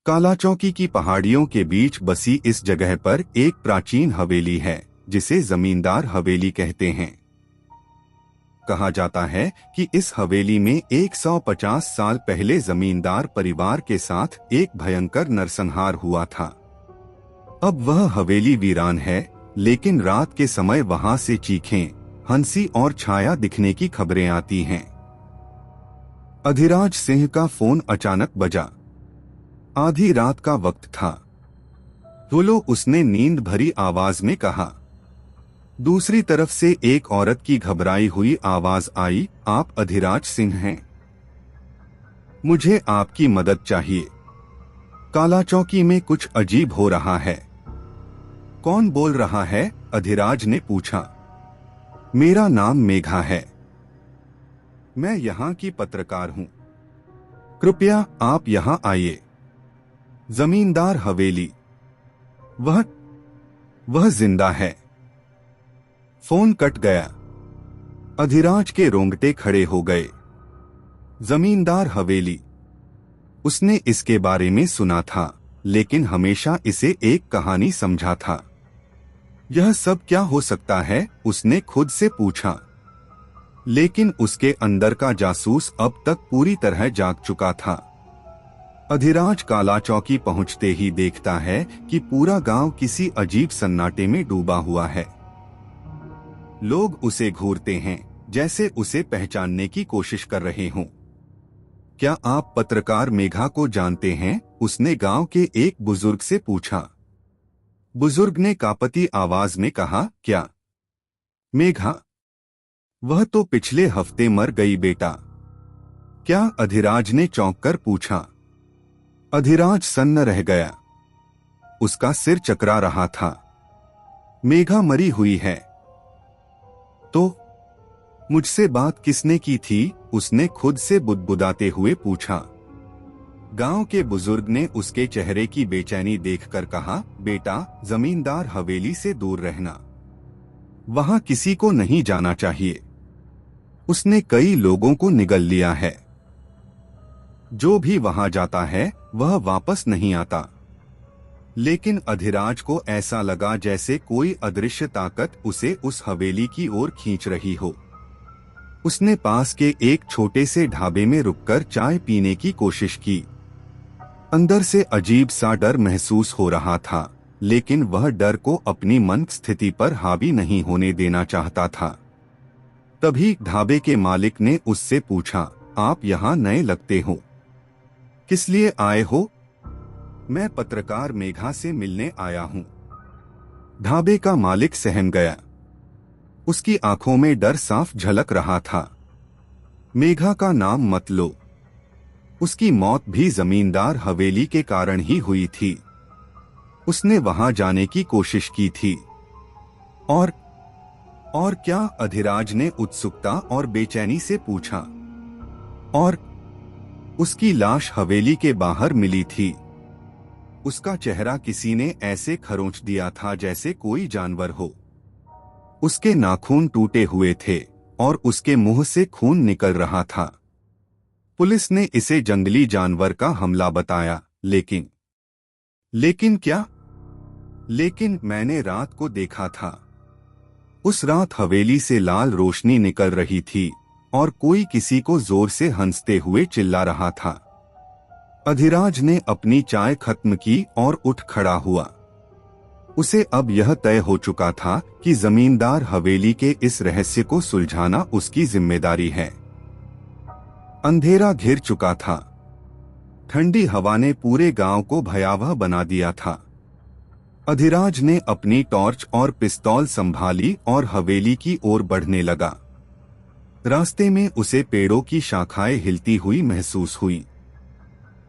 कालाचौकी की पहाड़ियों के बीच बसी इस जगह पर एक प्राचीन हवेली है जिसे जमींदार हवेली कहते हैं। कहा जाता है कि इस हवेली में 150 साल पहले जमींदार परिवार के साथ एक भयंकर नरसंहार हुआ था। अब वह हवेली वीरान है, लेकिन रात के समय वहां से चीखें, हंसी और छाया दिखने की खबरें आती हैं। अधिराज सिंह का फोन अचानक बजा। आधी रात का वक्त था। बोलो, उसने नींद भरी आवाज में कहा। दूसरी तरफ से एक औरत की घबराई हुई आवाज आई, आप अधिराज सिंह हैं? मुझे आपकी मदद चाहिए। कालाचौकी में कुछ अजीब हो रहा है। कौन बोल रहा है? अधिराज ने पूछा। मेरा नाम मेघा है। मैं यहाँ की पत्रकार हूँ। कृपया आप यहाँ आइए। जमींदार हवेली। वह जिंदा है। फोन कट गया। अधिराज के रोंगटे खड़े हो गए। जमींदार हवेली। उसने इसके बारे में सुना था, लेकिन हमेशा इसे एक कहानी समझा था। यह सब क्या हो सकता है? उसने खुद से पूछा। लेकिन उसके अंदर का जासूस अब तक पूरी तरह जाग चुका था। अधिराज कालाचौकी पहुंचते ही देखता है कि पूरा गांव किसी अजीब सन्नाटे में डूबा हुआ है। लोग उसे घूरते हैं, जैसे उसे पहचानने की कोशिश कर रहे हों। क्या आप पत्रकार मेघा को जानते हैं? उसने गांव के एक बुजुर्ग से पूछा। बुजुर्ग ने कांपती आवाज में कहा, क्या? मेघा? वह तो पिछले हफ्ते मर गई बेटा। क्या? अधिराज ने चौंक कर पूछा। अधिराज सन्न रह गया। उसका सिर चकरा रहा था। मेघा मरी हुई है? तो मुझसे बात किसने की थी? उसने खुद से बुदबुदाते हुए पूछा। गांव के बुजुर्ग ने उसके चेहरे की बेचैनी देखकर कहा, बेटा, जमींदार हवेली से दूर रहना। वहां किसी को नहीं जाना चाहिए। उसने कई लोगों को निगल लिया है। जो भी वहां जाता है वह वापस नहीं आता। लेकिन अधिराज को ऐसा लगा जैसे कोई अदृश्य ताकत उसे उस हवेली की ओर खींच रही हो। उसने पास के एक छोटे से ढाबे में रुककर चाय पीने की कोशिश की। अंदर से अजीब सा डर महसूस हो रहा था, लेकिन वह डर को अपनी मन स्थिति पर हावी नहीं होने देना चाहता था। तभी ढाबे के मालिक ने उससे पूछा, आप यहाँ नए लगते हो, किस लिए आए हो? मैं पत्रकार मेघा से मिलने आया हूँ। ढाबे का मालिक सहम गया। उसकी आंखों में डर साफ झलक रहा था। मेघा का नाम मत लो। उसकी मौत भी जमींदार हवेली के कारण ही हुई थी। उसने वहां जाने की कोशिश की थी। और क्या? अधिराज ने उत्सुकता और बेचैनी से पूछा। और उसकी लाश हवेली के बाहर मिली थी। उसका चेहरा किसी ने ऐसे खरोंच दिया था जैसे कोई जानवर हो। उसके नाखून टूटे हुए थे और उसके मुंह से खून निकल रहा था। पुलिस ने इसे जंगली जानवर का हमला बताया, लेकिन क्या? लेकिन मैंने रात को देखा था। उस रात हवेली से लाल रोशनी निकल रही थी और कोई किसी को जोर से हंसते हुए चिल्ला रहा था। अधिराज ने अपनी चाय खत्म की और उठ खड़ा हुआ। उसे अब यह तय हो चुका था कि जमींदार हवेली के इस रहस्य को सुलझाना उसकी जिम्मेदारी है। अंधेरा घिर चुका था। ठंडी हवा ने पूरे गांव को भयावह बना दिया था। अधिराज ने अपनी टॉर्च और पिस्तौल संभाली और हवेली की ओर बढ़ने लगा। रास्ते में उसे पेड़ों की शाखाएं हिलती हुई महसूस हुई।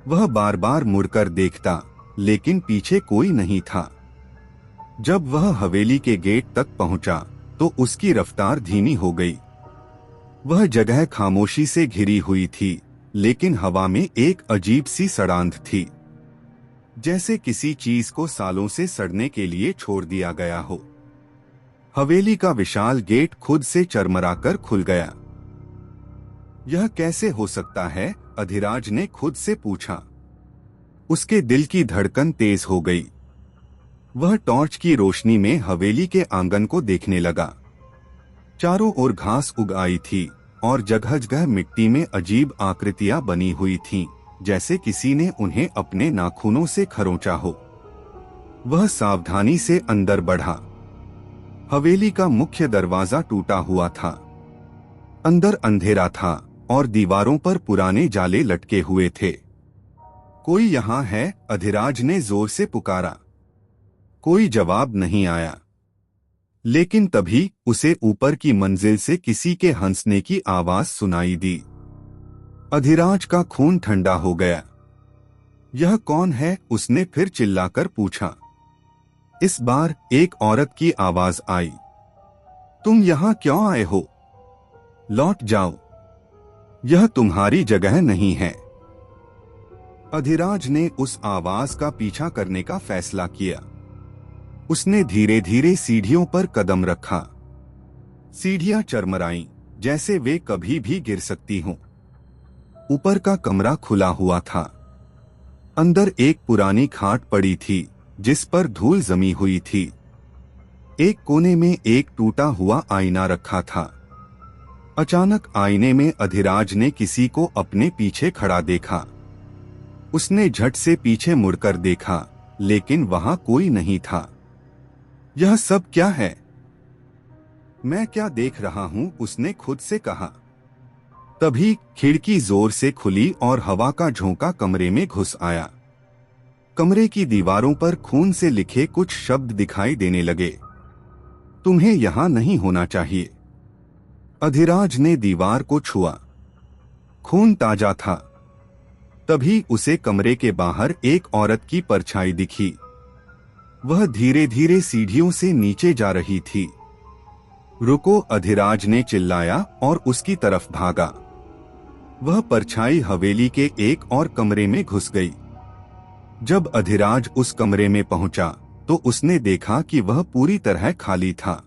वह बार बार मुड़कर देखता, लेकिन पीछे कोई नहीं था। जब वह हवेली के गेट तक पहुंचा, तो उसकी रफ्तार धीमी हो गई। वह जगह खामोशी से घिरी हुई थी, लेकिन हवा में एक अजीब सी सड़ांध थी, जैसे किसी चीज को सालों से सड़ने के लिए छोड़ दिया गया हो। हवेली का विशाल गेट खुद से चरमराकर खुल गया। यह कैसे हो सकता है? अधिराज ने खुद से पूछा। उसके दिल की धड़कन तेज हो गई। वह टॉर्च की रोशनी में हवेली के आंगन को देखने लगा। चारों ओर घास उग आई थी और जगह जगह मिट्टी में अजीब आकृतियां बनी हुई थीं, जैसे किसी ने उन्हें अपने नाखूनों से खरोंचा हो। वह सावधानी से अंदर बढ़ा। हवेली का मुख्य दरवाजा टूटा हुआ था। अंदर अंधेरा था और दीवारों पर पुराने जाले लटके हुए थे। कोई यहाँ है? अधिराज ने जोर से पुकारा। कोई जवाब नहीं आया। लेकिन तभी उसे ऊपर की मंजिल से किसी के हंसने की आवाज सुनाई दी। अधिराज का खून ठंडा हो गया। यह कौन है? उसने फिर चिल्लाकर पूछा। इस बार एक औरत की आवाज आई। तुम यहाँ क्यों आए हो? लौट जाओ, यह तुम्हारी जगह नहीं है। अधिराज ने उस आवाज का पीछा करने का फैसला किया। उसने धीरे धीरे सीढ़ियों पर कदम रखा। सीढ़ियां चरमराईं, जैसे वे कभी भी गिर सकती हों। ऊपर का कमरा खुला हुआ था। अंदर एक पुरानी खाट पड़ी थी, जिस पर धूल जमी हुई थी। एक कोने में एक टूटा हुआ आईना रखा था। अचानक आईने में अधिराज ने किसी को अपने पीछे खड़ा देखा। उसने झट से पीछे मुड़कर देखा, लेकिन वहां कोई नहीं था। यह सब क्या है? मैं क्या देख रहा हूं? उसने खुद से कहा। तभी खिड़की जोर से खुली और हवा का झोंका कमरे में घुस आया। कमरे की दीवारों पर खून से लिखे कुछ शब्द दिखाई देने लगे। तुम्हें यहां नहीं होना चाहिए। अधिराज ने दीवार को छुआ। खून ताजा था। तभी उसे कमरे के बाहर एक औरत की परछाई दिखी। वह धीरे धीरे सीढ़ियों से नीचे जा रही थी। रुको! अधिराज ने चिल्लाया और उसकी तरफ भागा। वह परछाई हवेली के एक और कमरे में घुस गई। जब अधिराज उस कमरे में पहुंचा तो उसने देखा कि वह पूरी तरह खाली था।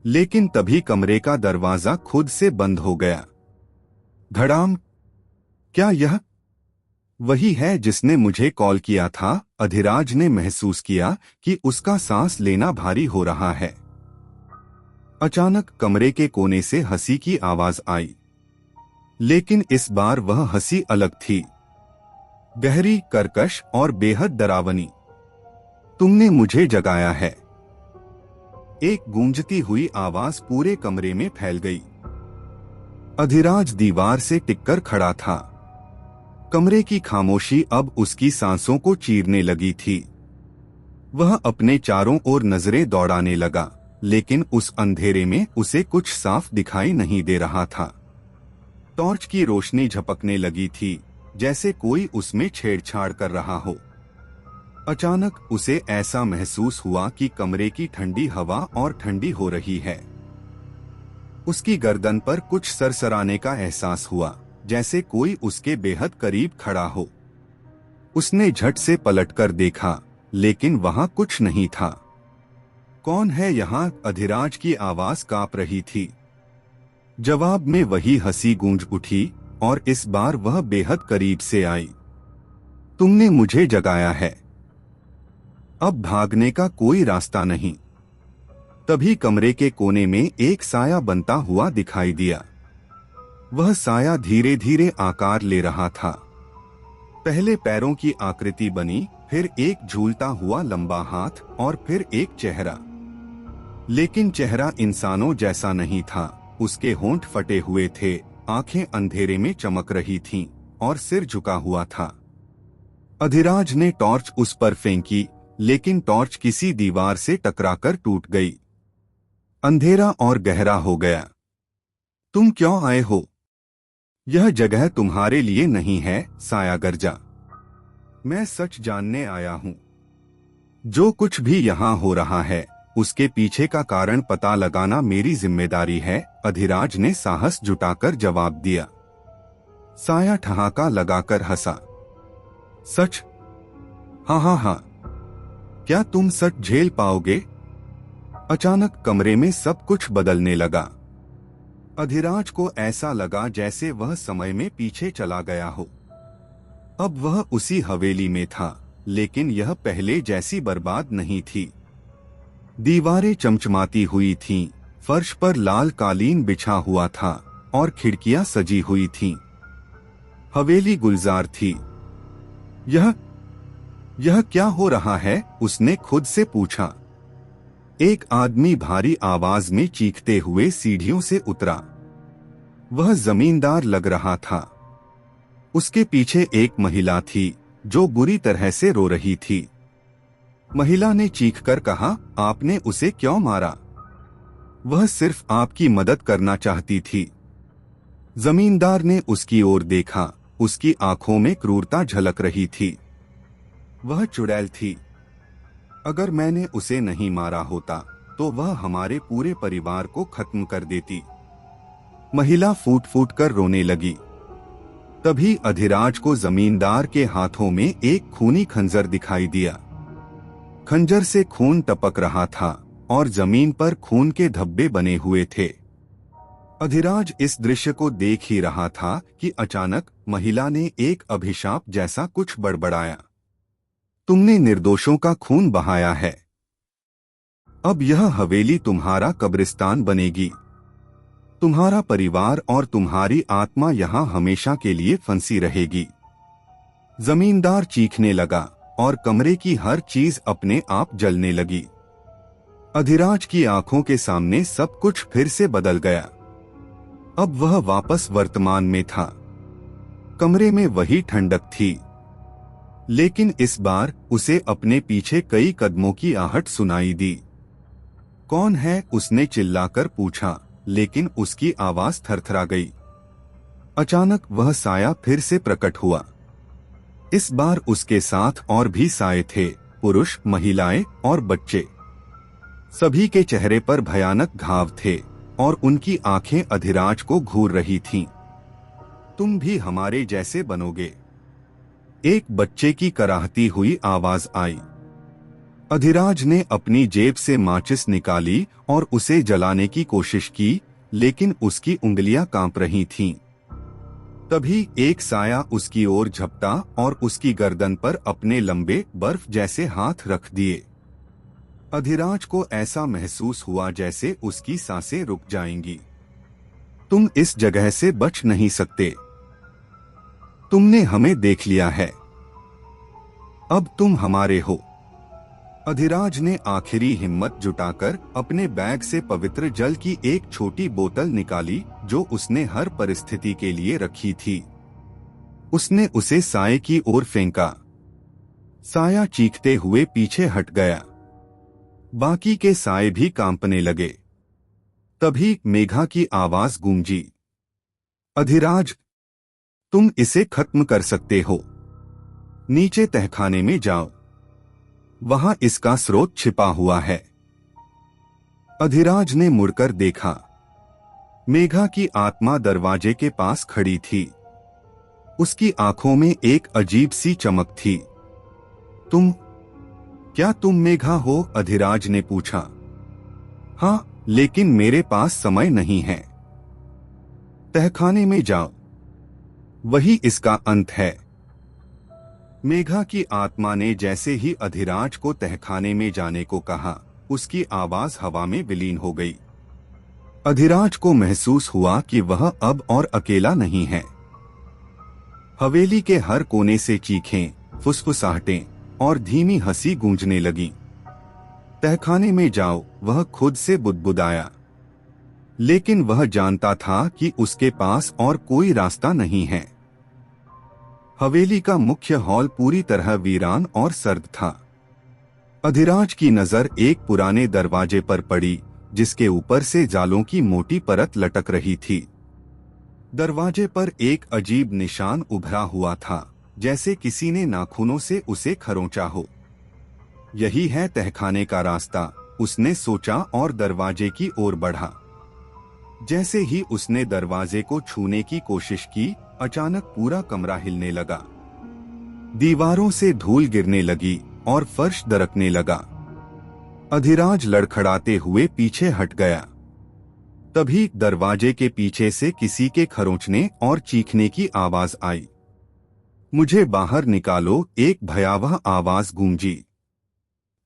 लेकिन तभी कमरे का दरवाजा खुद से बंद हो गया। धड़ाम! क्या यह वही है जिसने मुझे कॉल किया था? अधिराज ने महसूस किया कि उसका सांस लेना भारी हो रहा है। अचानक कमरे के कोने से हंसी की आवाज आई। लेकिन इस बार वह हंसी अलग थी, गहरी, कर्कश और बेहद डरावनी। तुमने मुझे जगाया है। एक गूंजती हुई आवाज पूरे कमरे में फैल गई। अधिराज दीवार से टिककर खड़ा था। कमरे की खामोशी अब उसकी सांसों को चीरने लगी थी। वह अपने चारों ओर नजरें दौड़ाने लगा, लेकिन उस अंधेरे में उसे कुछ साफ दिखाई नहीं दे रहा था। टॉर्च की रोशनी झपकने लगी थी, जैसे कोई उसमें छेड़छाड़ कर रहा हो। अचानक उसे ऐसा महसूस हुआ कि कमरे की ठंडी हवा और ठंडी हो रही है। उसकी गर्दन पर कुछ सरसराने का एहसास हुआ, जैसे कोई उसके बेहद करीब खड़ा हो। उसने झट से पलटकर देखा, लेकिन वहां कुछ नहीं था। कौन है यहाँ? अधिराज की आवाज कांप रही थी। जवाब में वही हंसी गूंज उठी, और इस बार वह बेहद करीब से आई। तुमने मुझे जगाया है। अब भागने का कोई रास्ता नहीं। तभी कमरे के कोने में एक साया बनता हुआ दिखाई दिया। वह साया धीरे धीरे आकार ले रहा था। पहले पैरों की आकृति बनी, फिर एक झूलता हुआ लंबा हाथ और फिर एक चेहरा। लेकिन चेहरा इंसानों जैसा नहीं था। उसके होंठ फटे हुए थे, आंखें अंधेरे में चमक रही थीं और सिर झुका हुआ था। अधिराज ने टॉर्च उस पर फेंकी, लेकिन टॉर्च किसी दीवार से टकराकर टूट गई। अंधेरा और गहरा हो गया। तुम क्यों आए हो? यह जगह तुम्हारे लिए नहीं है, साया गरजा। मैं सच जानने आया हूं। जो कुछ भी यहाँ हो रहा है, उसके पीछे का कारण पता लगाना मेरी जिम्मेदारी है, अधिराज ने साहस जुटाकर जवाब दिया। साया ठहाका लगाकर हंसा। सच? हाँ हाँ हाँ। क्या तुम सच झेल पाओगे? अचानक कमरे में सब कुछ बदलने लगा। अधिराज को ऐसा लगा जैसे वह समय में पीछे चला गया हो। अब वह उसी हवेली में था, लेकिन यह पहले जैसी बर्बाद नहीं थी। दीवारें चमचमाती हुई थीं, फर्श पर लाल कालीन बिछा हुआ था और खिड़कियां सजी हुई थीं। हवेली गुलजार थी। यह क्या हो रहा है? उसने खुद से पूछा। एक आदमी भारी आवाज में चीखते हुए सीढ़ियों से उतरा। वह जमींदार लग रहा था। उसके पीछे एक महिला थी जो बुरी तरह से रो रही थी। महिला ने चीखकर कहा, आपने उसे क्यों मारा? वह सिर्फ आपकी मदद करना चाहती थी। जमींदार ने उसकी ओर देखा। उसकी आंखों में क्रूरता झलक रही थी। वह चुड़ैल थी। अगर मैंने उसे नहीं मारा होता तो वह हमारे पूरे परिवार को खत्म कर देती। महिला फूट फूट कर रोने लगी। तभी अधिराज को जमींदार के हाथों में एक खूनी खंजर दिखाई दिया। खंजर से खून टपक रहा था और जमीन पर खून के धब्बे बने हुए थे। अधिराज इस दृश्य को देख ही रहा था कि अचानक महिला ने एक अभिशाप जैसा कुछ बड़बड़ाया। तुमने निर्दोषों का खून बहाया है। अब यह हवेली तुम्हारा कब्रिस्तान बनेगी। तुम्हारा परिवार और तुम्हारी आत्मा यहाँ हमेशा के लिए फंसी रहेगी। जमींदार चीखने लगा और कमरे की हर चीज अपने आप जलने लगी। अधिराज की आंखों के सामने सब कुछ फिर से बदल गया। अब वह वापस वर्तमान में था। कमरे में वही ठंडक थी, लेकिन इस बार उसे अपने पीछे कई कदमों की आहट सुनाई दी। कौन है? उसने चिल्लाकर पूछा, लेकिन उसकी आवाज थरथरा गई। अचानक वह साया फिर से प्रकट हुआ। इस बार उसके साथ और भी साए थे, पुरुष, महिलाएं और बच्चे। सभी के चेहरे पर भयानक घाव थे और उनकी आंखें अधिराज को घूर रही थीं। तुम भी हमारे जैसे बनोगे, एक बच्चे की कराहती हुई आवाज आई। अधिराज ने अपनी जेब से माचिस निकाली और उसे जलाने की कोशिश की, लेकिन उसकी उंगलियां कांप रही थीं। तभी एक साया उसकी ओर झपटा और उसकी गर्दन पर अपने लंबे बर्फ जैसे हाथ रख दिए। अधिराज को ऐसा महसूस हुआ जैसे उसकी सांसें रुक जाएंगी। तुम इस जगह से बच नहीं सकते। तुमने हमें देख लिया है। अब तुम हमारे हो। अधिराज ने आखिरी हिम्मत जुटाकर अपने बैग से पवित्र जल की एक छोटी बोतल निकाली जो उसने हर परिस्थिति के लिए रखी थी। उसने उसे साए की ओर फेंका। साया चीखते हुए पीछे हट गया। बाकी के साए भी कांपने लगे। तभी मेघा की आवाज गूंजी, अधिराज, तुम इसे खत्म कर सकते हो। नीचे तहखाने में जाओ, वहां इसका स्रोत छिपा हुआ है। अधिराज ने मुड़कर देखा। मेघा की आत्मा दरवाजे के पास खड़ी थी। उसकी आंखों में एक अजीब सी चमक थी। क्या तुम मेघा हो? अधिराज ने पूछा। हाँ, लेकिन मेरे पास समय नहीं है। तहखाने में जाओ, वही इसका अंत है। मेघा की आत्मा ने जैसे ही अधिराज को तहखाने में जाने को कहा, उसकी आवाज हवा में विलीन हो गई। अधिराज को महसूस हुआ कि वह अब और अकेला नहीं है। हवेली के हर कोने से चीखें, फुसफुसाहटें और धीमी हंसी गूंजने लगीं। तहखाने में जाओ, वह खुद से बुदबुदाया। लेकिन वह जानता था कि उसके पास और कोई रास्ता नहीं है। हवेली का मुख्य हॉल पूरी तरह वीरान और सर्द था। अधिराज की नजर एक पुराने दरवाजे पर पड़ी जिसके ऊपर से जालों की मोटी परत लटक रही थी। दरवाजे पर एक अजीब निशान उभरा हुआ था, जैसे किसी ने नाखूनों से उसे खरोंचा हो। यही है तहखाने का रास्ता, उसने सोचा और दरवाजे की ओर बढ़ा। जैसे ही उसने दरवाजे को छूने की कोशिश की, अचानक पूरा कमरा हिलने लगा। दीवारों से धूल गिरने लगी और फर्श दरकने लगा। अधिराज लड़खड़ाते हुए पीछे हट गया। तभी दरवाजे के पीछे से किसी के खरोंचने और चीखने की आवाज आई। मुझे बाहर निकालो, एक भयावह आवाज गूंजी।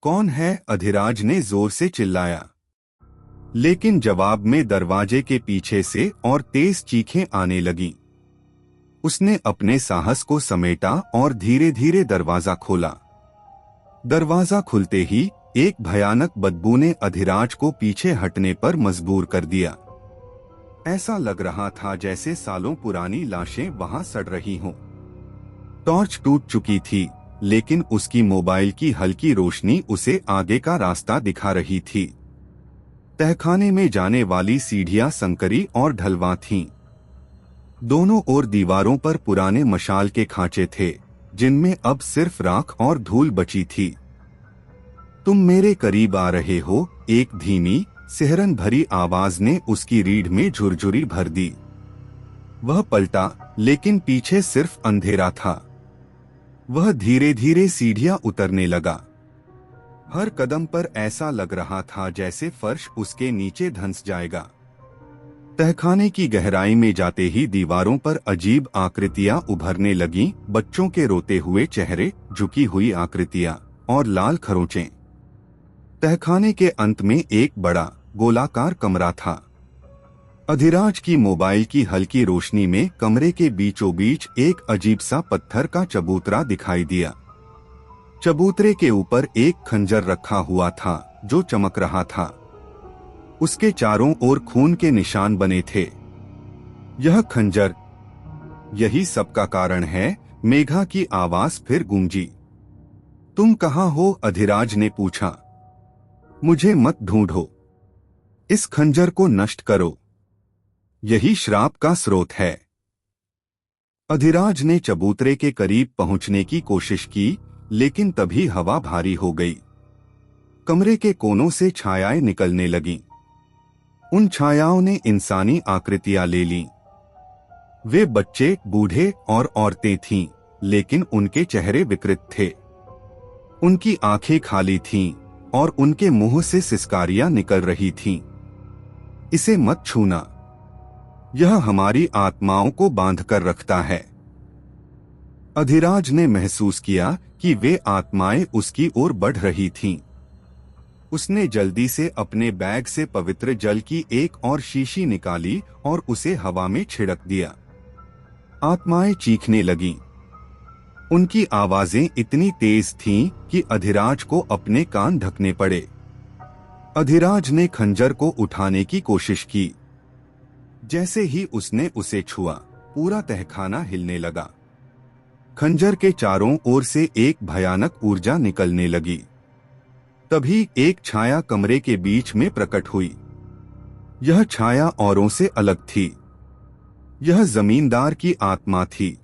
कौन है? अधिराज ने जोर से चिल्लाया। लेकिन जवाब में दरवाजे के पीछे से और तेज चीखें आने लगीं। उसने अपने साहस को समेटा और धीरे धीरे दरवाजा खोला। दरवाजा खुलते ही एक भयानक बदबू ने अधिराज को पीछे हटने पर मजबूर कर दिया। ऐसा लग रहा था जैसे सालों पुरानी लाशें वहां सड़ रही हों। टॉर्च टूट चुकी थी, लेकिन उसकी मोबाइल की हल्की रोशनी उसे आगे का रास्ता दिखा रही थी। तहखाने में जाने वाली सीढ़ियां संकरी और ढलवां थीं। दोनों ओर दीवारों पर पुराने मशाल के खांचे थे, जिनमें अब सिर्फ राख और धूल बची थी। तुम मेरे करीब आ रहे हो, एक धीमी सिहरन भरी आवाज ने उसकी रीढ़ में झुरझुरी भर दी। वह पलटा, लेकिन पीछे सिर्फ अंधेरा था। वह धीरे धीरे सीढ़ियां उतरने लगा। हर कदम पर ऐसा लग रहा था जैसे फर्श उसके नीचे धंस जाएगा। तहखाने की गहराई में जाते ही दीवारों पर अजीब आकृतियां उभरने लगीं, बच्चों के रोते हुए चेहरे, झुकी हुई आकृतियां और लाल खरोंचें। तहखाने के अंत में एक बड़ा गोलाकार कमरा था। अधिराज की मोबाइल की हल्की रोशनी में कमरे के बीचों बीच एक अजीब सा पत्थर का चबूतरा दिखाई दिया। चबूतरे के ऊपर एक खंजर रखा हुआ था जो चमक रहा था। उसके चारों ओर खून के निशान बने थे। यह खंजर, यही सबका कारण है, मेघा की आवाज फिर गूंजी। तुम कहाँ हो? अधिराज ने पूछा। मुझे मत ढूंढो, इस खंजर को नष्ट करो, यही श्राप का स्रोत है। अधिराज ने चबूतरे के करीब पहुंचने की कोशिश की, लेकिन तभी हवा भारी हो गई। कमरे के कोनों से छायाएं निकलने लगीं। उन छायाओं ने इंसानी आकृतियां ले लीं। वे बच्चे, बूढ़े और औरतें थीं, लेकिन उनके चेहरे विकृत थे। उनकी आंखें खाली थीं और उनके मुंह से सिसकारियां निकल रही थीं। इसे मत छूना, यह हमारी आत्माओं को बांधकर रखता है। अधिराज ने महसूस किया कि वे आत्माएं उसकी ओर बढ़ रही थीं। उसने जल्दी से अपने बैग से पवित्र जल की एक और शीशी निकाली और उसे हवा में छिड़क दिया। आत्माएं चीखने लगीं। उनकी आवाजें इतनी तेज थीं कि अधिराज को अपने कान ढकने पड़े। अधिराज ने खंजर को उठाने की कोशिश की। जैसे ही उसने उसे छुआ, पूरा तहखाना हिलने लगा। खंजर के चारों ओर से एक भयानक ऊर्जा निकलने लगी। तभी एक छाया कमरे के बीच में प्रकट हुई। यह छाया औरों से अलग थी। यह जमींदार की आत्मा थी।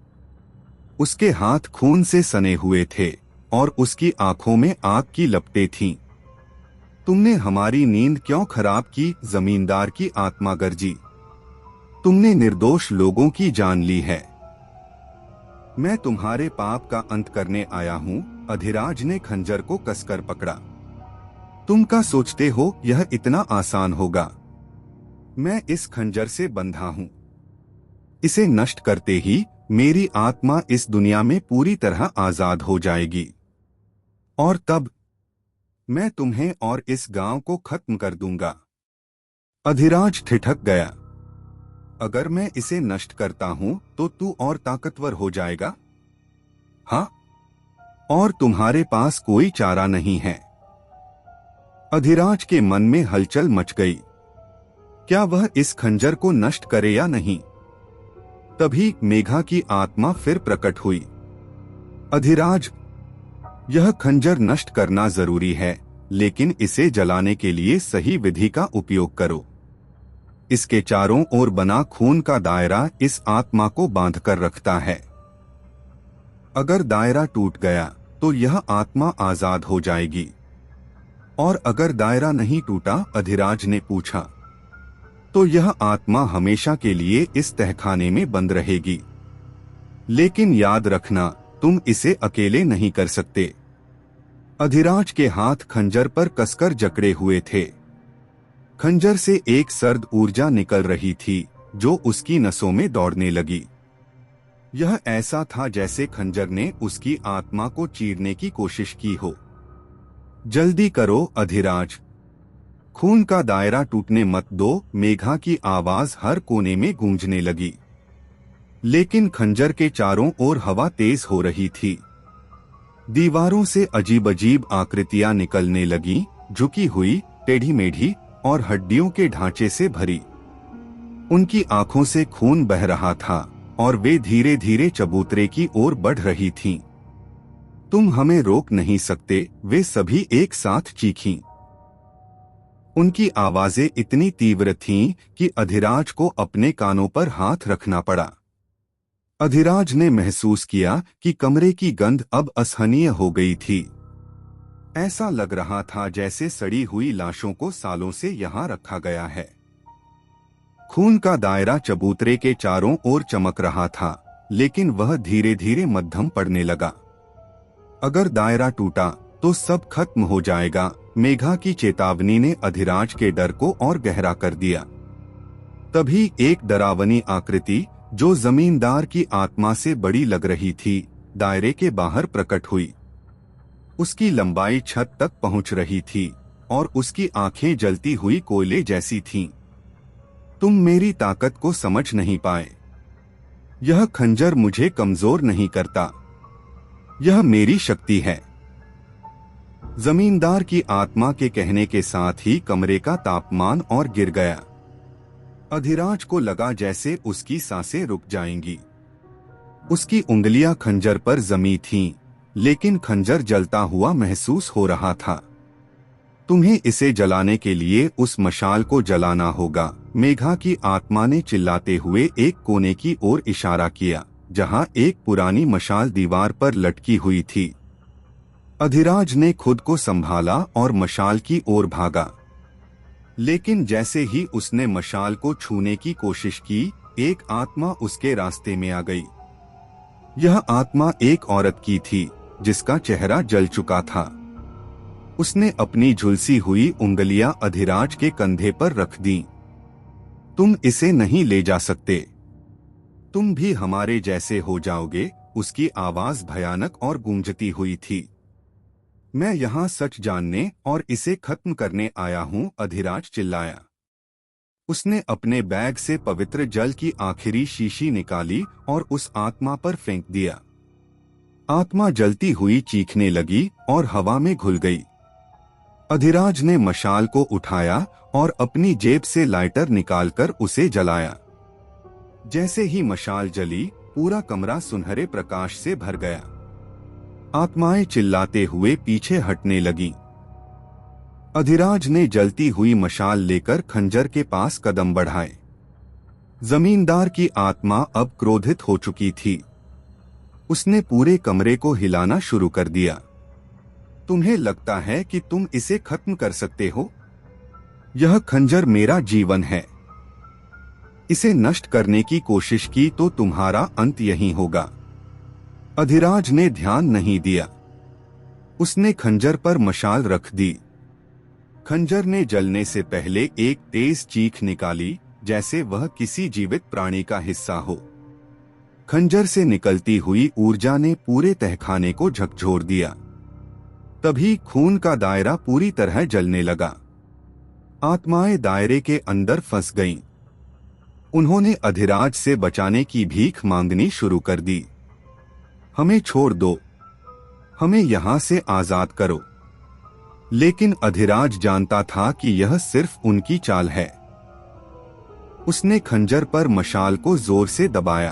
उसके हाथ खून से सने हुए थे और उसकी आंखों में आग की लपटें थीं। तुमने हमारी नींद क्यों खराब की? जमींदार की आत्मा गरजी। तुमने निर्दोष लोगों की जान ली है। मैं तुम्हारे पाप का अंत करने आया हूँ। अधिराज ने खंजर को कसकर पकड़ा। तुम क्या सोचते हो यह इतना आसान होगा? मैं इस खंजर से बंधा हूँ। इसे नष्ट करते ही मेरी आत्मा इस दुनिया में पूरी तरह आजाद हो जाएगी, और तब मैं तुम्हें और इस गांव को खत्म कर दूंगा। अधिराज ठिठक गया। अगर मैं इसे नष्ट करता हूं तो तू और ताकतवर हो जाएगा? हाँ, और तुम्हारे पास कोई चारा नहीं है। अधिराज के मन में हलचल मच गई। क्या वह इस खंजर को नष्ट करे या नहीं? तभी मेघा की आत्मा फिर प्रकट हुई। अधिराज, यह खंजर नष्ट करना जरूरी है, लेकिन इसे जलाने के लिए सही विधि का उपयोग करो। इसके चारों ओर बना खून का दायरा इस आत्मा को बांधकर रखता है। अगर दायरा टूट गया तो यह आत्मा आजाद हो जाएगी। और अगर दायरा नहीं टूटा? अधिराज ने पूछा। तो यह आत्मा हमेशा के लिए इस तहखाने में बंद रहेगी। लेकिन याद रखना, तुम इसे अकेले नहीं कर सकते। अधिराज के हाथ खंजर पर कसकर जकड़े हुए थे। खंजर से एक सर्द ऊर्जा निकल रही थी जो उसकी नसों में दौड़ने लगी। यह ऐसा था जैसे खंजर ने उसकी आत्मा को चीरने की कोशिश की हो। जल्दी करो अधिराज, खून का दायरा टूटने मत दो, मेघा की आवाज हर कोने में गूंजने लगी। लेकिन खंजर के चारों ओर हवा तेज हो रही थी। दीवारों से अजीब अजीब आकृतियां निकलने लगीं, झुकी हुई, टेढ़ी मेढ़ी और हड्डियों के ढांचे से भरी। उनकी आंखों से खून बह रहा था और वे धीरे धीरे चबूतरे की ओर बढ़ रही थीं। तुम हमें रोक नहीं सकते, वे सभी एक साथ चीखीं। उनकी आवाजें इतनी तीव्र थीं कि अधिराज को अपने कानों पर हाथ रखना पड़ा। अधिराज ने महसूस किया कि कमरे की गंध अब असहनीय हो गई थी। ऐसा लग रहा था जैसे सड़ी हुई लाशों को सालों से यहाँ रखा गया है। खून का दायरा चबूतरे के चारों ओर चमक रहा था, लेकिन वह धीरे धीरे मध्यम पड़ने लगा। अगर दायरा टूटा तो सब खत्म हो जाएगा, मेघा की चेतावनी ने अधिराज के डर को और गहरा कर दिया। तभी एक डरावनी आकृति, जो जमींदार की आत्मा से बड़ी लग रही थी, दायरे के बाहर प्रकट हुई। उसकी लंबाई छत तक पहुंच रही थी और उसकी आंखें जलती हुई कोयले जैसी थीं। तुम मेरी ताकत को समझ नहीं पाए। यह खंजर मुझे कमजोर नहीं करता, यह मेरी शक्ति है। जमींदार की आत्मा के कहने के साथ ही कमरे का तापमान और गिर गया। अधिराज को लगा जैसे उसकी सांसें रुक जाएंगी। उसकी उंगलियां खंजर पर जमी थीं, लेकिन खंजर जलता हुआ महसूस हो रहा था। तुम्हें इसे जलाने के लिए उस मशाल को जलाना होगा, मेघा की आत्मा ने चिल्लाते हुए एक कोने की ओर इशारा किया, जहां एक पुरानी मशाल दीवार पर लटकी हुई थी। अधिराज ने खुद को संभाला और मशाल की ओर भागा। लेकिन जैसे ही उसने मशाल को छूने की कोशिश की, एक आत्मा उसके रास्ते में आ गई। यह आत्मा एक औरत की थी, जिसका चेहरा जल चुका था। उसने अपनी झुलसी हुई उंगलियां अधिराज के कंधे पर रख दीं। तुम इसे नहीं ले जा सकते, तुम भी हमारे जैसे हो जाओगे। उसकी आवाज भयानक और गूंजती हुई थी। मैं यहाँ सच जानने और इसे खत्म करने आया हूँ, अधिराज चिल्लाया। उसने अपने बैग से पवित्र जल की आखिरी शीशी निकाली और उस आत्मा पर फेंक दिया। आत्मा जलती हुई चीखने लगी और हवा में घुल गई। अधिराज ने मशाल को उठाया और अपनी जेब से लाइटर निकालकर उसे जलाया। जैसे ही मशाल जली, पूरा कमरा सुनहरे प्रकाश से भर गया। आत्माएं चिल्लाते हुए पीछे हटने लगीं। अधिराज ने जलती हुई मशाल लेकर खंजर के पास कदम बढ़ाए। जमींदार की आत्मा अब क्रोधित हो चुकी थी। उसने पूरे कमरे को हिलाना शुरू कर दिया। तुम्हें लगता है कि तुम इसे खत्म कर सकते हो? यह खंजर मेरा जीवन है। इसे नष्ट करने की कोशिश की तो तुम्हारा अंत यहीं होगा। अधिराज ने ध्यान नहीं दिया। उसने खंजर पर मशाल रख दी। खंजर ने जलने से पहले एक तेज चीख निकाली, जैसे वह किसी जीवित प्राणी का हिस्सा हो। खंजर से निकलती हुई ऊर्जा ने पूरे तहखाने को झकझोर दिया। तभी खून का दायरा पूरी तरह जलने लगा। आत्माएं दायरे के अंदर फंस गईं। उन्होंने अधिराज से बचाने की भीख मांगनी शुरू कर दी। हमें छोड़ दो, हमें यहाँ से आजाद करो। लेकिन अधिराज जानता था कि यह सिर्फ उनकी चाल है। उसने खंजर पर मशाल को जोर से दबाया।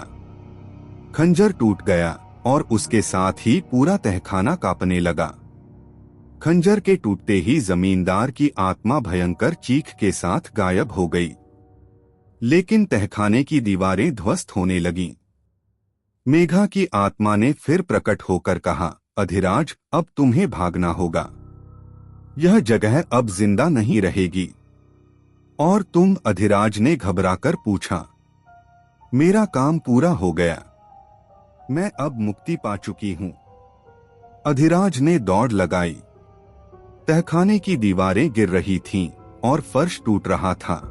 खंजर टूट गया और उसके साथ ही पूरा तहखाना कांपने लगा। खंजर के टूटते ही जमींदार की आत्मा भयंकर चीख के साथ गायब हो गई। लेकिन तहखाने की दीवारें ध्वस्त होने लगीं। मेघा की आत्मा ने फिर प्रकट होकर कहा, अधिराज, अब तुम्हें भागना होगा। यह जगह अब जिंदा नहीं रहेगी। और तुम? अधिराज ने घबराकर पूछा। मेरा काम पूरा हो गया, मैं अब मुक्ति पा चुकी हूं। अधिराज ने दौड़ लगाई। तहखाने की दीवारें गिर रही थीं और फर्श टूट रहा था।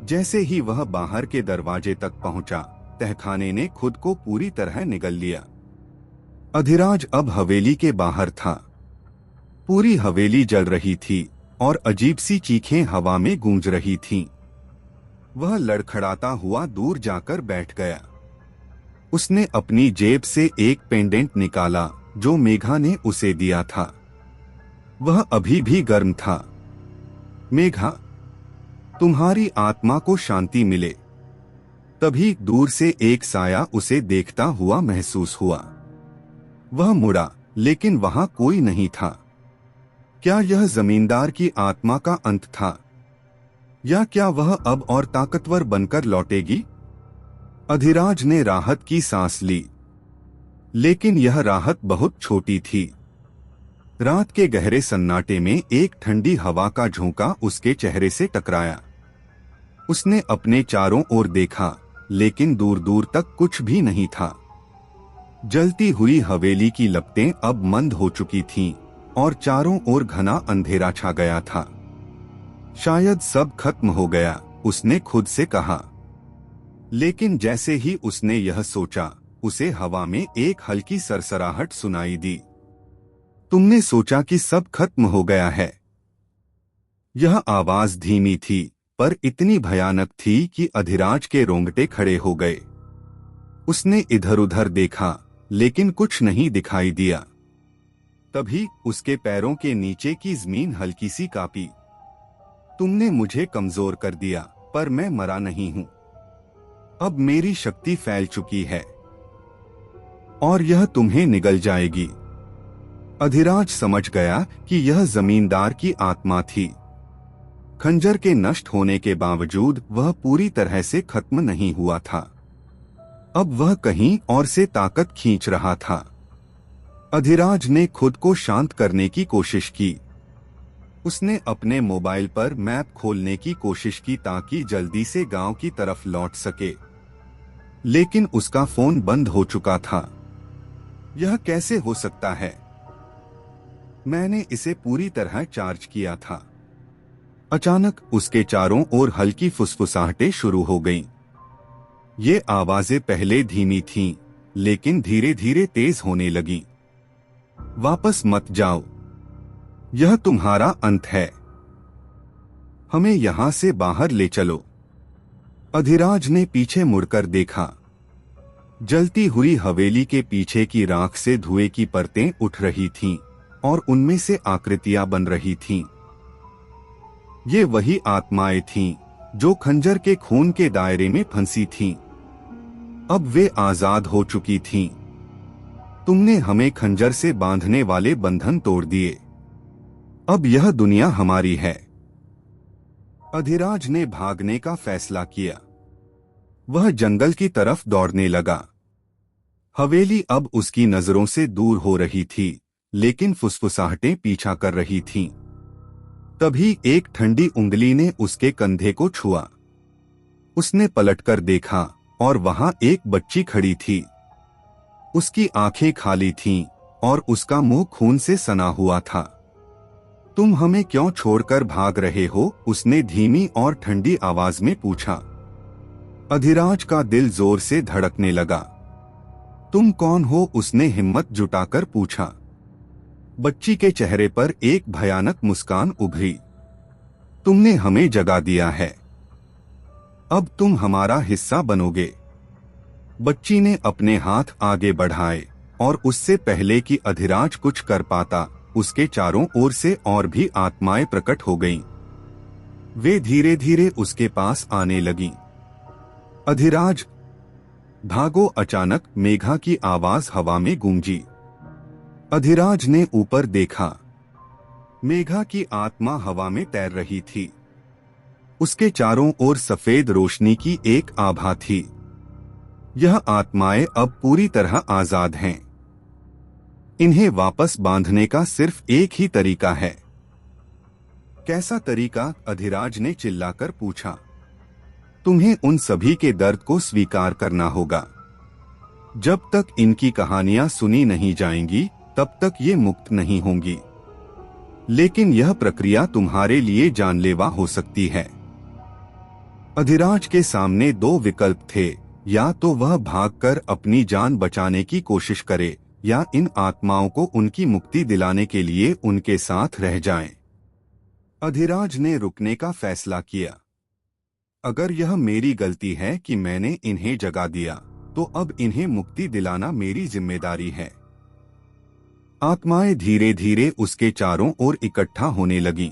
जैसे ही वह बाहर के दरवाजे तक पहुंचा, तहखाने ने खुद को पूरी तरह निगल लिया। अधिराज अब हवेली के बाहर था। पूरी हवेली जल रही थी और अजीब सी चीखें हवा में गूंज रही थीं। वह लड़खड़ाता हुआ दूर जाकर बैठ गया। उसने अपनी जेब से एक पेंडेंट निकाला जो मेघा ने उसे दिया था। वह अभी भी गर्म था। मेघा, तुम्हारी आत्मा को शांति मिले। तभी दूर से एक साया उसे देखता हुआ महसूस हुआ। वह मुड़ा, लेकिन वहां कोई नहीं था। क्या यह जमींदार की आत्मा का अंत था, या क्या वह अब और ताकतवर बनकर लौटेगी? अधिराज ने राहत की सांस ली, लेकिन यह राहत बहुत छोटी थी। रात के गहरे सन्नाटे में एक ठंडी हवा का झोंका उसके चेहरे से टकराया। उसने अपने चारों ओर देखा, लेकिन दूर दूर तक कुछ भी नहीं था। जलती हुई हवेली की लपटें अब मंद हो चुकी थीं और चारों ओर घना अंधेरा छा गया था। शायद सब खत्म हो गया, उसने खुद से कहा। लेकिन जैसे ही उसने यह सोचा, उसे हवा में एक हल्की सरसराहट सुनाई दी। तुमने सोचा कि सब खत्म हो गया है? यह आवाज धीमी थी, पर इतनी भयानक थी कि अधिराज के रोंगटे खड़े हो गए। उसने इधर उधर देखा, लेकिन कुछ नहीं दिखाई दिया। तभी उसके पैरों के नीचे की जमीन हल्की सी कांपी। तुमने मुझे कमजोर कर दिया, पर मैं मरा नहीं हूं। अब मेरी शक्ति फैल चुकी है और यह तुम्हें निगल जाएगी। अधिराज समझ गया कि यह जमींदार की आत्मा थी। खंजर के नष्ट होने के बावजूद वह पूरी तरह से खत्म नहीं हुआ था। अब वह कहीं और से ताकत खींच रहा था। अधिराज ने खुद को शांत करने की कोशिश की। उसने अपने मोबाइल पर मैप खोलने की कोशिश की ताकि जल्दी से गांव की तरफ लौट सके, लेकिन उसका फोन बंद हो चुका था। यह कैसे हो सकता है? मैंने इसे पूरी तरह चार्ज किया था। अचानक उसके चारों ओर हल्की फुसफुसाहटें शुरू हो गईं। ये आवाजें पहले धीमी थीं, लेकिन धीरे धीरे तेज होने लगीं। वापस मत जाओ, यह तुम्हारा अंत है। हमें यहां से बाहर ले चलो। अधिराज ने पीछे मुड़कर देखा। जलती हुई हवेली के पीछे की राख से धुएं की परतें उठ रही थीं और उनमें से आकृतियां बन रही थीं। ये वही आत्माएं थीं जो खंजर के खून के दायरे में फंसी थीं। अब वे आजाद हो चुकी थीं। तुमने हमें खंजर से बांधने वाले बंधन तोड़ दिए। अब यह दुनिया हमारी है। अधिराज ने भागने का फैसला किया। वह जंगल की तरफ दौड़ने लगा। हवेली अब उसकी नजरों से दूर हो रही थी, लेकिन फुसफुसाहटें पीछा कर रही थीं। तभी एक ठंडी उंगली ने उसके कंधे को छुआ। उसने पलटकर देखा और वहां एक बच्ची खड़ी थी। उसकी आंखें खाली थीं और उसका मुंह खून से सना हुआ था। तुम हमें क्यों छोड़कर भाग रहे हो? उसने धीमी और ठंडी आवाज में पूछा। अधिराज का दिल जोर से धड़कने लगा। तुम कौन हो? उसने हिम्मत जुटाकर पूछा। बच्ची के चेहरे पर एक भयानक मुस्कान उभरी। तुमने हमें जगा दिया है, अब तुम हमारा हिस्सा बनोगे। बच्ची ने अपने हाथ आगे बढ़ाए और उससे पहले कि अधिराज कुछ कर पाता, उसके चारों ओर से और भी आत्माएं प्रकट हो गईं। वे धीरे धीरे उसके पास आने लगीं। अधिराज, भागो! अचानक मेघा की आवाज हवा में गूंजी। अधिराज ने ऊपर देखा। मेघा की आत्मा हवा में तैर रही थी। उसके चारों ओर सफेद रोशनी की एक आभा थी। यह आत्माएं अब पूरी तरह आजाद हैं। इन्हें वापस बांधने का सिर्फ एक ही तरीका है। कैसा तरीका? अधिराज ने चिल्लाकर पूछा। तुम्हें उन सभी के दर्द को स्वीकार करना होगा। जब तक इनकी कहानियां सुनी नहीं जाएंगी, तब तक ये मुक्त नहीं होंगी। लेकिन यह प्रक्रिया तुम्हारे लिए जानलेवा हो सकती है। अधिराज के सामने दो विकल्प थे, या तो वह भागकर अपनी जान बचाने की कोशिश करे या इन आत्माओं को उनकी मुक्ति दिलाने के लिए उनके साथ रह जाएं। अधिराज ने रुकने का फैसला किया। अगर यह मेरी गलती है कि मैंने इन्हें जगा दिया, तो अब इन्हें मुक्ति दिलाना मेरी जिम्मेदारी है। आत्माएं धीरे धीरे उसके चारों ओर इकट्ठा होने लगीं।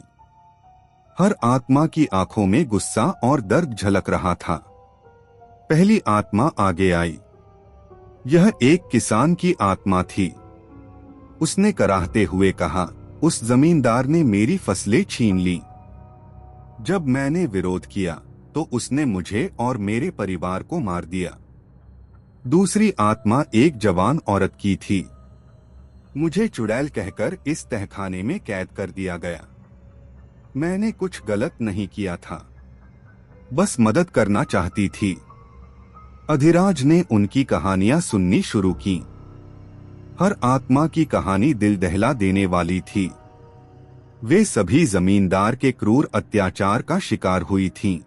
हर आत्मा की आंखों में गुस्सा और दर्द झलक रहा था। पहली आत्मा आगे आई। यह एक किसान की आत्मा थी। उसने कराहते हुए कहा, उस जमींदार ने मेरी फसलें छीन ली। जब मैंने विरोध किया तो उसने मुझे और मेरे परिवार को मार दिया। दूसरी आत्मा एक जवान औरत की थी। मुझे चुड़ैल कहकर इस तहखाने में कैद कर दिया गया। मैंने कुछ गलत नहीं किया था, बस मदद करना चाहती थी। अधिराज ने उनकी कहानियां सुननी शुरू की। हर आत्मा की कहानी दिल दहला देने वाली थी। वे सभी जमींदार के क्रूर अत्याचार का शिकार हुई थीं।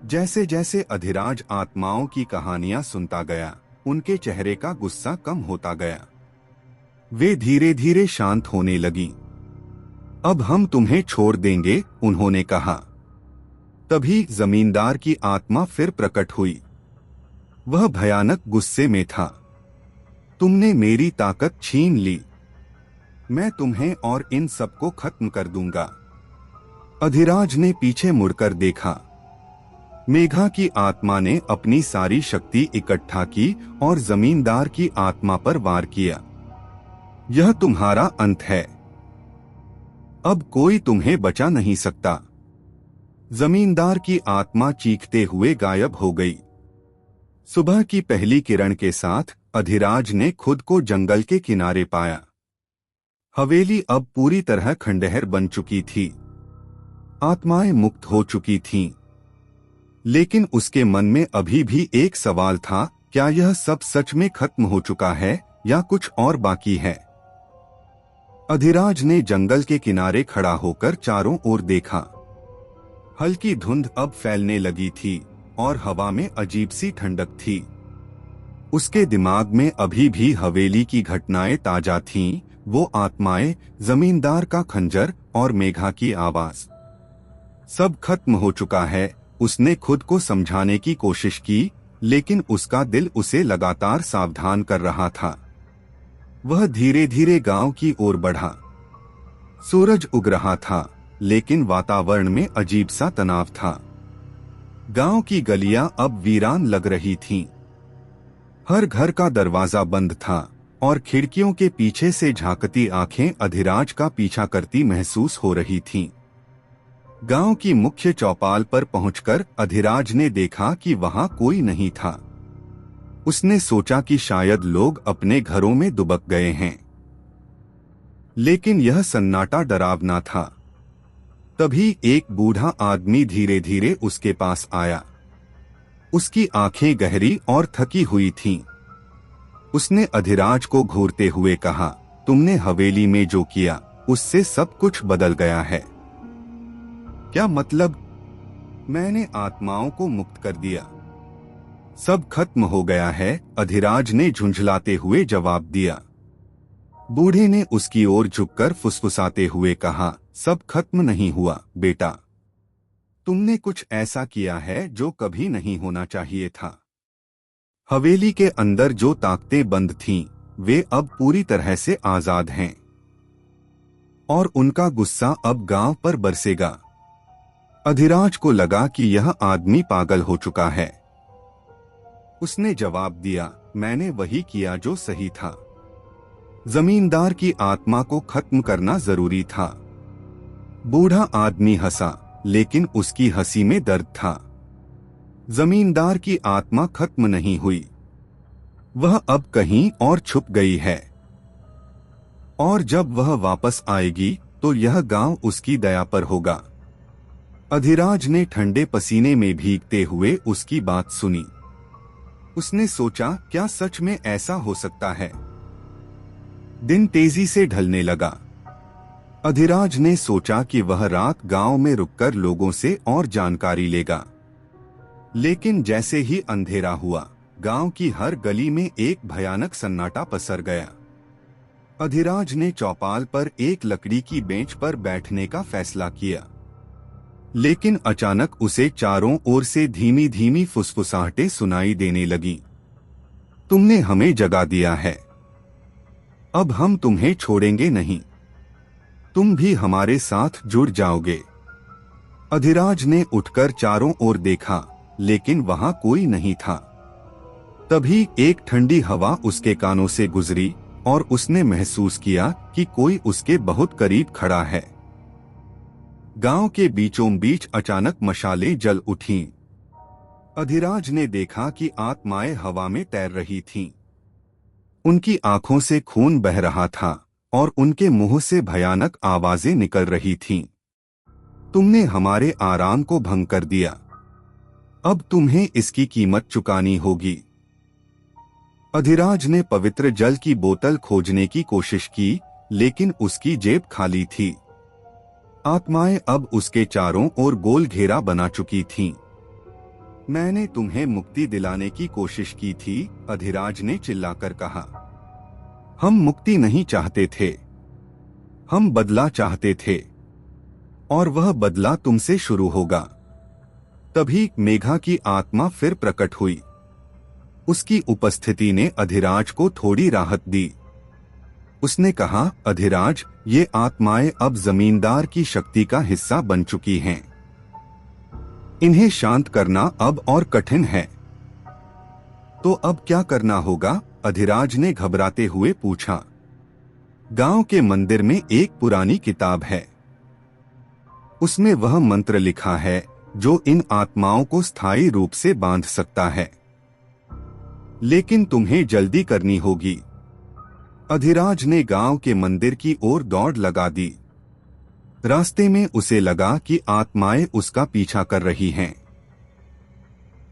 जैसे जैसे अधिराज आत्माओं की कहानियां सुनता गया, उनके चेहरे का गुस्सा कम होता गया। वे धीरे धीरे शांत होने लगीं। अब हम तुम्हें छोड़ देंगे, उन्होंने कहा। तभी जमींदार की आत्मा फिर प्रकट हुई। वह भयानक गुस्से में था। तुमने मेरी ताकत छीन ली। मैं तुम्हें और इन सबको खत्म कर दूंगा। अधिराज ने पीछे मुड़कर देखा। मेघा की आत्मा ने अपनी सारी शक्ति इकट्ठा की और जमींदार की आत्मा पर वार किया। यह तुम्हारा अंत है। अब कोई तुम्हें बचा नहीं सकता। जमींदार की आत्मा चीखते हुए गायब हो गई। सुबह की पहली किरण के साथ अधिराज ने खुद को जंगल के किनारे पाया। हवेली अब पूरी तरह खंडहर बन चुकी थी। आत्माएं मुक्त हो चुकी थीं। लेकिन उसके मन में अभी भी एक सवाल था, क्या यह सब सच में खत्म हो चुका है या कुछ और बाकी है? अधिराज ने जंगल के किनारे खड़ा होकर चारों ओर देखा। हल्की धुंध अब फैलने लगी थी और हवा में अजीब सी ठंडक थी। उसके दिमाग में अभी भी हवेली की घटनाएं ताजा थीं, वो आत्माएं, जमींदार का खंजर और मेघा की आवाज। सब खत्म हो चुका है। उसने खुद को समझाने की कोशिश की, लेकिन उसका दिल उसे लगातार सावधान कर रहा था। वह धीरे धीरे गांव की ओर बढ़ा। सूरज उग रहा था, लेकिन वातावरण में अजीब सा तनाव था। गांव की गलियां अब वीरान लग रही थीं। हर घर का दरवाजा बंद था और खिड़कियों के पीछे से झांकती आंखें अधिराज का पीछा करती महसूस हो रही थीं। गांव की मुख्य चौपाल पर पहुंचकर अधिराज ने देखा कि वहां कोई नहीं था। उसने सोचा कि शायद लोग अपने घरों में दुबक गए हैं, लेकिन यह सन्नाटा डरावना था। तभी एक बूढ़ा आदमी धीरे धीरे उसके पास आया। उसकी आंखें गहरी और थकी हुई थीं। उसने अधिराज को घूरते हुए कहा, तुमने हवेली में जो किया, उससे सब कुछ बदल गया है। क्या मतलब? मैंने आत्माओं को मुक्त कर दिया। सब खत्म हो गया है, अधिराज ने झुंझलाते हुए जवाब दिया। बूढ़े ने उसकी ओर झुककर फुसफुसाते हुए कहा, सब खत्म नहीं हुआ बेटा। तुमने कुछ ऐसा किया है जो कभी नहीं होना चाहिए था। हवेली के अंदर जो ताकतें बंद थीं, वे अब पूरी तरह से आजाद हैं और उनका गुस्सा अब गांव पर बरसेगा। अधिराज को लगा कि यह आदमी पागल हो चुका है। उसने जवाब दिया, मैंने वही किया जो सही था। जमींदार की आत्मा को खत्म करना जरूरी था। बूढ़ा आदमी हंसा, लेकिन उसकी हंसी में दर्द था। जमींदार की आत्मा खत्म नहीं हुई। वह अब कहीं और छुप गई है, और जब वह वापस आएगी तो यह गांव उसकी दया पर होगा। अधिराज ने ठंडे पसीने में भीगते हुए उसकी बात सुनी। उसने सोचा, क्या सच में ऐसा हो सकता है? दिन तेजी से ढलने लगा। अधिराज ने सोचा कि वह रात गांव में रुककर लोगों से और जानकारी लेगा। लेकिन जैसे ही अंधेरा हुआ, गांव की हर गली में एक भयानक सन्नाटा पसर गया। अधिराज ने चौपाल पर एक लकड़ी की बेंच पर बैठने का फैसला किया, लेकिन अचानक उसे चारों ओर से धीमी धीमी फुसफुसाहटें सुनाई देने लगीं। तुमने हमें जगा दिया है, अब हम तुम्हें छोड़ेंगे नहीं, तुम भी हमारे साथ जुड़ जाओगे। अधिराज ने उठकर चारों ओर देखा, लेकिन वहां कोई नहीं था। तभी एक ठंडी हवा उसके कानों से गुजरी और उसने महसूस किया कि कोई उसके बहुत करीब खड़ा है। गांव के बीचों बीच अचानक मशालें जल उठीं। अधिराज ने देखा कि आत्माएं हवा में तैर रही थीं। उनकी आंखों से खून बह रहा था और उनके मुंह से भयानक आवाजें निकल रही थीं। तुमने हमारे आराम को भंग कर दिया, अब तुम्हें इसकी कीमत चुकानी होगी। अधिराज ने पवित्र जल की बोतल खोजने की कोशिश की, लेकिन उसकी जेब खाली थी। आत्माएं अब उसके चारों ओर गोल घेरा बना चुकी थीं। मैंने तुम्हें मुक्ति दिलाने की कोशिश की थी, अधिराज ने चिल्लाकर कहा। हम मुक्ति नहीं चाहते थे, हम बदला चाहते थे, और वह बदला तुमसे शुरू होगा। तभी मेघा की आत्मा फिर प्रकट हुई। उसकी उपस्थिति ने अधिराज को थोड़ी राहत दी। उसने कहा, अधिराज, ये आत्माएं अब जमींदार की शक्ति का हिस्सा बन चुकी हैं। इन्हें शांत करना अब और कठिन है। तो अब क्या करना होगा? अधिराज ने घबराते हुए पूछा। गांव के मंदिर में एक पुरानी किताब है। उसमें वह मंत्र लिखा है जो इन आत्माओं को स्थायी रूप से बांध सकता है। लेकिन तुम्हें जल्दी करनी होगी। अधिराज ने गांव के मंदिर की ओर दौड़ लगा दी। रास्ते में उसे लगा कि आत्माएं उसका पीछा कर रही हैं।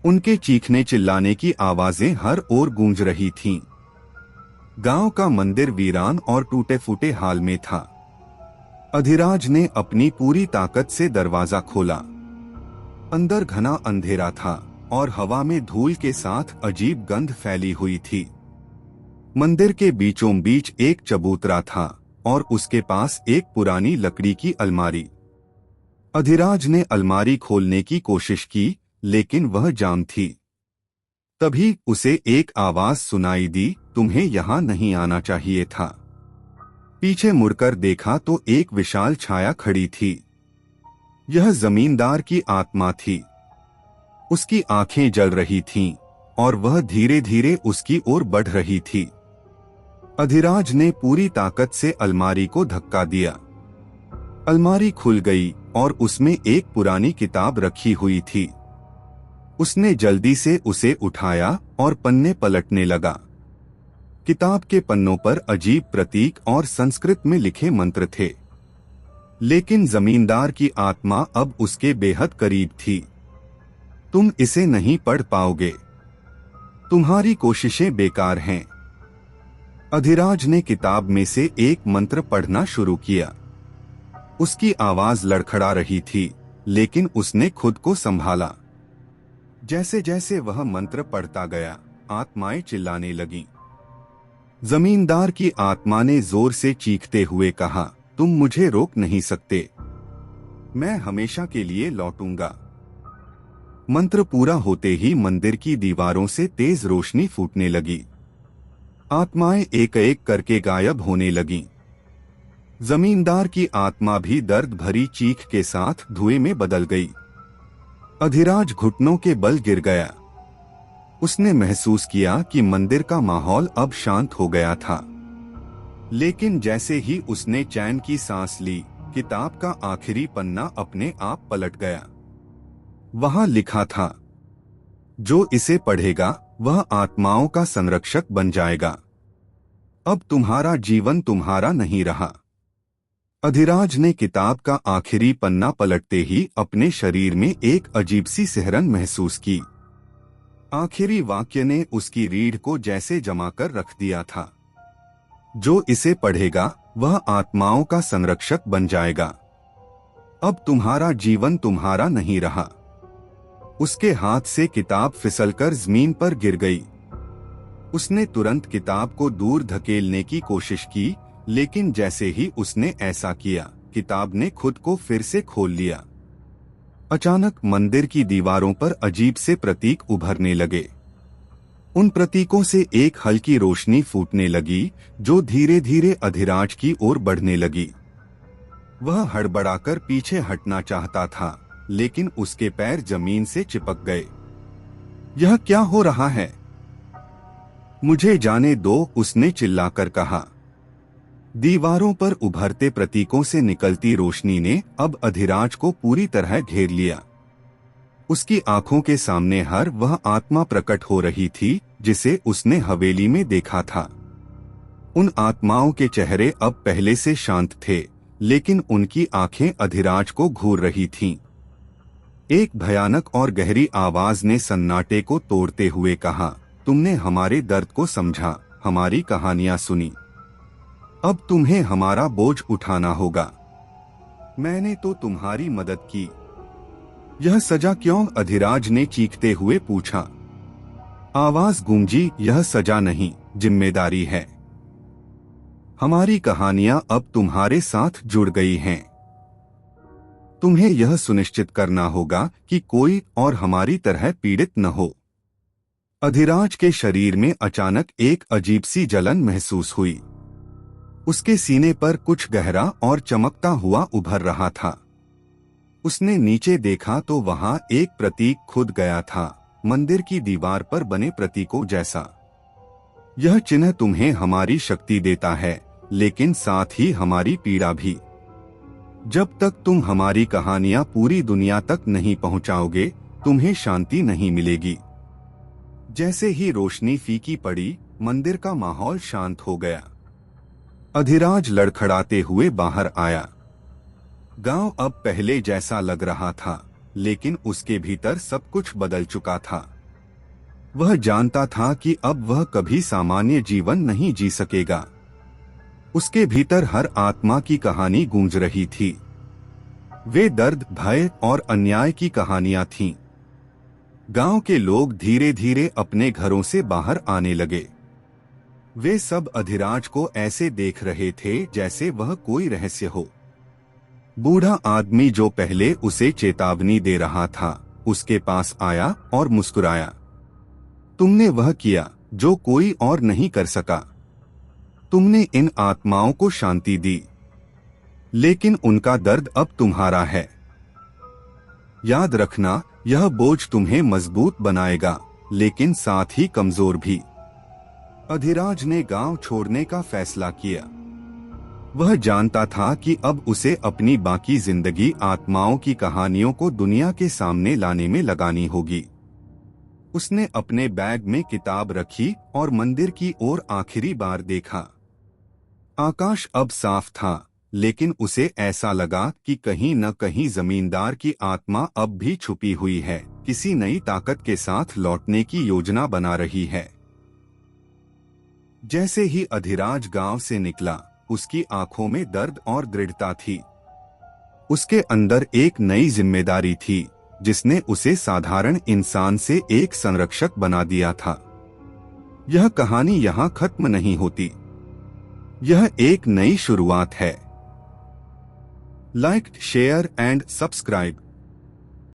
उनके चीखने चिल्लाने की आवाजें हर ओर गूंज रही थीं। गांव का मंदिर वीरान और टूटे फूटे हाल में था। अधिराज ने अपनी पूरी ताकत से दरवाजा खोला। अंदर घना अंधेरा था और हवा में धूल के साथ अजीब गंध फैली हुई थी। मंदिर के बीचों बीच एक चबूतरा था और उसके पास एक पुरानी लकड़ी की अलमारी। अधिराज ने अलमारी खोलने की कोशिश की, लेकिन वह जाम थी। तभी उसे एक आवाज सुनाई दी, तुम्हें यहाँ नहीं आना चाहिए था। पीछे मुड़कर देखा तो एक विशाल छाया खड़ी थी। यह जमींदार की आत्मा थी। उसकी आंखें जल रही थीं और वह धीरे धीरे उसकी ओर बढ़ रही थी। अधिराज ने पूरी ताकत से अलमारी को धक्का दिया। अलमारी खुल गई और उसमें एक पुरानी किताब रखी हुई थी। उसने जल्दी से उसे उठाया और पन्ने पलटने लगा। किताब के पन्नों पर अजीब प्रतीक और संस्कृत में लिखे मंत्र थे, लेकिन जमींदार की आत्मा अब उसके बेहद करीब थी। तुम इसे नहीं पढ़ पाओगे, तुम्हारी कोशिशें बेकार हैं। अधिराज ने किताब में से एक मंत्र पढ़ना शुरू किया। उसकी आवाज लड़खड़ा रही थी, लेकिन उसने खुद को संभाला। जैसे जैसे वह मंत्र पढ़ता गया, आत्माएं चिल्लाने लगीं। जमींदार की आत्मा ने जोर से चीखते हुए कहा, तुम मुझे रोक नहीं सकते, मैं हमेशा के लिए लौटूंगा। मंत्र पूरा होते ही मंदिर की दीवारों से तेज रोशनी फूटने लगी। आत्माएं एक एक करके गायब होने लगीं। जमींदार की आत्मा भी दर्द भरी चीख के साथ धुएं में बदल गई। अधिराज घुटनों के बल गिर गया। उसने महसूस किया कि मंदिर का माहौल अब शांत हो गया था। लेकिन जैसे ही उसने चैन की सांस ली, किताब का आखिरी पन्ना अपने आप पलट गया। वहां लिखा था, जो इसे पढ़ेगा वह आत्माओं का संरक्षक बन जाएगा। अब तुम्हारा जीवन तुम्हारा नहीं रहा। अधिराज ने किताब का आखिरी पन्ना पलटते ही अपने शरीर में एक अजीब सी सिहरन महसूस की। आखिरी वाक्य ने उसकी रीढ़ को जैसे जमाकर रख दिया था। जो इसे पढ़ेगा वह आत्माओं का संरक्षक बन जाएगा। अब तुम्हारा जीवन तुम्हारा नहीं रहा। उसके हाथ से किताब फिसलकर जमीन पर गिर गई। उसने तुरंत किताब को दूर धकेलने की कोशिश की, लेकिन जैसे ही उसने ऐसा किया, किताब ने खुद को फिर से खोल लिया। अचानक मंदिर की दीवारों पर अजीब से प्रतीक उभरने लगे। उन प्रतीकों से एक हल्की रोशनी फूटने लगी, जो धीरे धीरे अधिराज की ओर बढ़ने लगी। वह हड़बड़ाकर पीछे हटना चाहता था, लेकिन उसके पैर जमीन से चिपक गए। यह क्या हो रहा है? मुझे जाने दो, उसने चिल्लाकर कहा। दीवारों पर उभरते प्रतीकों से निकलती रोशनी ने अब अधिराज को पूरी तरह घेर लिया। उसकी आंखों के सामने हर वह आत्मा प्रकट हो रही थी जिसे उसने हवेली में देखा था। उन आत्माओं के चेहरे अब पहले से शांत थे, लेकिन उनकी आंखें अधिराज को घूर रही थीं। एक भयानक और गहरी आवाज ने सन्नाटे को तोड़ते हुए कहा, तुमने हमारे दर्द को समझा, हमारी कहानियां सुनी। अब तुम्हें हमारा बोझ उठाना होगा। मैंने तो तुम्हारी मदद की। यह सजा क्यों? अधिराज ने चीखते हुए पूछा। आवाज गूंजी, यह सजा नहीं, जिम्मेदारी है। हमारी कहानियां अब तुम्हारे साथ जुड़ गई हैं। तुम्हें यह सुनिश्चित करना होगा कि कोई और हमारी तरह पीड़ित न हो। अधिराज के शरीर में अचानक एक अजीब सी जलन महसूस हुई। उसके सीने पर कुछ गहरा और चमकता हुआ उभर रहा था। उसने नीचे देखा तो वहां एक प्रतीक खुद गया था, मंदिर की दीवार पर बने प्रतीकों जैसा। यह चिन्ह तुम्हें हमारी शक्ति देता है, लेकिन साथ ही हमारी पीड़ा भी। जब तक तुम हमारी कहानियां पूरी दुनिया तक नहीं पहुंचाओगे, तुम्हें शांति नहीं मिलेगी। जैसे ही रोशनी फीकी पड़ी, मंदिर का माहौल शांत हो गया। अधिराज लड़खड़ाते हुए बाहर आया। गांव अब पहले जैसा लग रहा था, लेकिन उसके भीतर सब कुछ बदल चुका था। वह जानता था कि अब वह कभी सामान्य जीवन नहीं जी सकेगा। उसके भीतर हर आत्मा की कहानी गूंज रही थी। वे दर्द, भय और अन्याय की कहानियां थीं। गांव के लोग धीरे धीरे अपने घरों से बाहर आने लगे। वे सब अधिराज को ऐसे देख रहे थे जैसे वह कोई रहस्य हो। बूढ़ा आदमी जो पहले उसे चेतावनी दे रहा था, उसके पास आया और मुस्कुराया। तुमने वह किया जो कोई और नहीं कर सका। तुमने इन आत्माओं को शांति दी, लेकिन उनका दर्द अब तुम्हारा है। याद रखना, यह बोझ तुम्हें मजबूत बनाएगा, लेकिन साथ ही कमजोर भी। अधिराज ने गांव छोड़ने का फैसला किया। वह जानता था कि अब उसे अपनी बाकी जिंदगी आत्माओं की कहानियों को दुनिया के सामने लाने में लगानी होगी। उसने अपने बैग में किताब रखी और मंदिर की ओर आखिरी बार देखा। आकाश अब साफ था, लेकिन उसे ऐसा लगा कि कहीं न कहीं जमींदार की आत्मा अब भी छुपी हुई है, किसी नई ताकत के साथ लौटने की योजना बना रही है। जैसे ही अधिराज गांव से निकला, उसकी आंखों में दर्द और दृढ़ता थी। उसके अंदर एक नई जिम्मेदारी थी, जिसने उसे साधारण इंसान से एक संरक्षक बना दिया था। यह कहानी यहाँ खत्म नहीं होती। यह एक नई शुरुआत है। Like, share and subscribe.